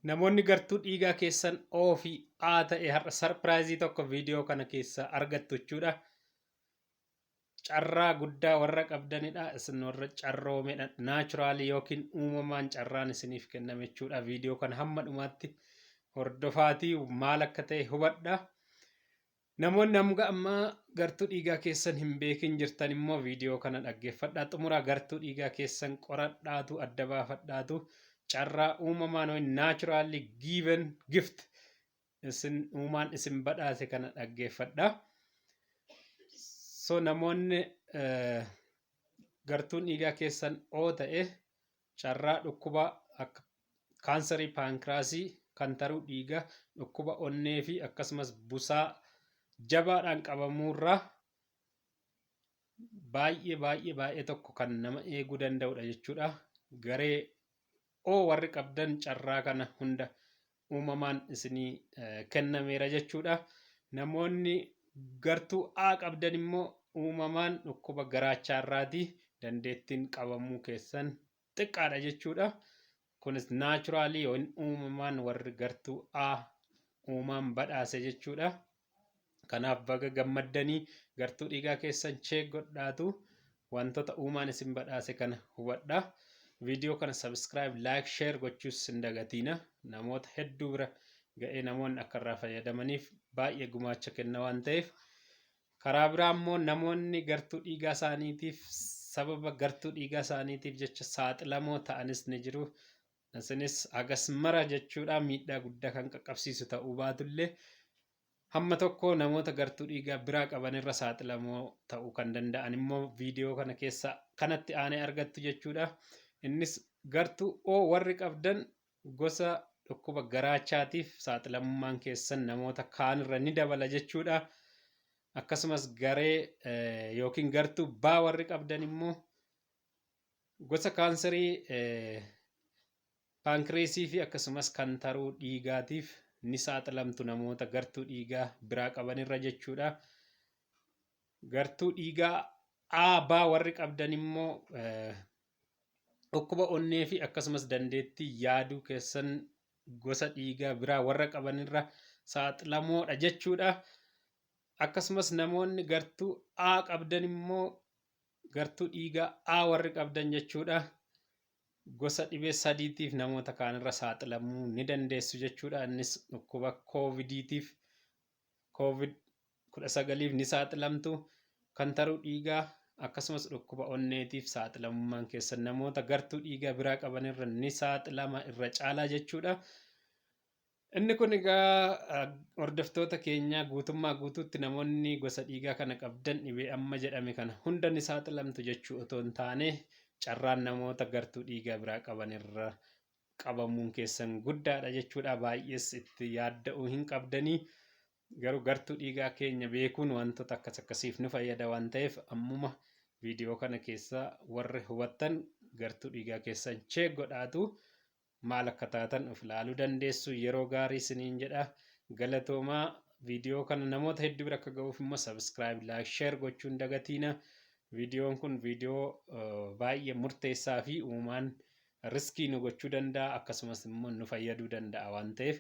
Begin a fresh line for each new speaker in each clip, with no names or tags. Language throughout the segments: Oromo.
Namoonni gartuu dhiigaa keessan O fi A ta'e har'a sarpiraayizii tokko viidiyoo kana keessa argattu jechuudha. Carraa guddaa warra qabdanidha. Isin warra carroomedha. Naachuraalii yookiin uumamaan carraan isiniif kenname jechuudha. Viidiyoo kana hamma dhumaatti hordofaatii maal akka ta'e hubadha. Namoonni hanga ammaa gartuu dhiigaa keessan hin beekin jirtan immoo viidiyoo kana dhaggeeffadhaa. Xumura gartuu dhiigaa keessan qoradhaatu adda baafadhaatu. Carraa uumamaan naachuraalii giiven gift isin uumaan isin badhaase kana dhaggeeffadha. So namoonni gartuun dhiigaa keessan O ta'e carraa dhukkuba akka kaansarii paankiraasii, kantaruu dhiigaa, dhukkuba onnee fi akkasumas busaa jabaadhaan qabamuurraa baay'ee tokko kan nama eeguu danda'udha jechuudha. Garee O warri qabdan carraa kana hunda uumamaan isinii kennameera jechuudha. Namoonni gartuu A qabdan immoo uumamaan dhukkuba garaachaarraatii dandeettiin qabamuu keessan xiqqaadha jechuudha. Kunis naachuraalii yookiin uumamaan warri gartuu A uumaan badhaase jechuudha. Kanaaf baga gammaddanii gartuu dhiigaa keessan cheek godhaatu wantoota uumaan isin badhaase kana hubadha. Viidiyoo kana subscribe, like, share gochuus hin dagatina. Namoota hedduu bira ga'ee namoonni akka irraa fayyadamaniif baay'ee gumaacha kenna waan ta'eef. Karaa biraa immoo namoonni gartuu dhiigaa isaaniitiif sababa gartuu dhiigaa isaaniitiif jecha saaxilamoo ta'anis ni jiru. Isinis hagas mara jechuudha miidhaa guddaa kan qaqqabsiisu ta'uu baatullee hamma tokko namoota gartuu dhiigaa biraa qaban irra saaxilamoo ta'uu kan danda'an immoo viidiyoo kana keessa kanatti aanee argattu jechuudha. Innis gartuu O warri qabdan gosa dhukkuba garaachaatiif saaxilamummaan keessan namoota kaanirra ni dabala jechuudha. Akkasumas garee yookiin gartuu B warri qabdan immoo gosa kaansarii paankreesii fi akkasumas kantaruu dhiigaatiif ni saaxilamtu namoota gartuu dhiigaa biraa qabanirra jechuudha. Gartuu dhiigaa A B warri qabdan immoo dhukkuba onnee fi akkasumas dandeettii yaaduu keessan gosa dhiigaa biraa warra qabanirra saaxilamoodha jechuudha. Akkasumas namoonni gartuu A qabdan immoo gartuu dhiigaa A warri qabdan jechuudha. Gosa dhibee sadiitiif namoota kaanirra saaxilamuu ni dandeessu jechuudha. Innis dhukkuba koovidiitiif COVID-19 ni saaxilamtu, kantaruu dhiigaa akkasumas dhukkuba onneetiif saaxilamummaan keessan namoota gartuu dhiigaa biraa qabanirra ni saaxilama irra caalaa jechuudha. Inni kun egaa hordoftoota keenyaa guutummaa guutuutti namoonni gosa dhiigaa kana qabdan dhibee amma jedhame kana hunda ni saaxilamtu jechuu otoo hin taane carraan namoota gartuu dhiigaa biraa qabanirra qabamuun keessan guddaadha jechuudha. Baay'ees itti yaadda'uu hin qabdanii. Garuu gartuu dhiigaa keenya beekuun wantoota akkasiif nu fayyada waan ta'eef ammuma viidiyoo kana keessa warri hubattan gartuu dhiigaa keessan cheek godhaatu maal akka taatan of ilaaluu dandeessu. Yeroo gaarii isiniin jedha. Galatoomaa. Viidiyoo kana namoota hedduu bira akka ga'uuf immoo subscribe, like, share gochuun dagatiina. Viidiyoon kun viidiyoo baay'ee murteessaa fi uumaan riskii nu gochuu danda'a akkasumas immoo nu fayyaduu danda'a waan ta'eef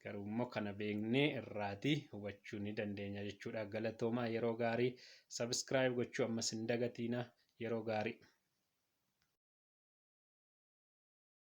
garuu immoo kana beeknee irraatii hubachuu ni dandeenya jechuudha. Galatoomaa. Yeroo gaarii. Subscribe gochuu ammas hin dagatiina. Yeroo gaarii.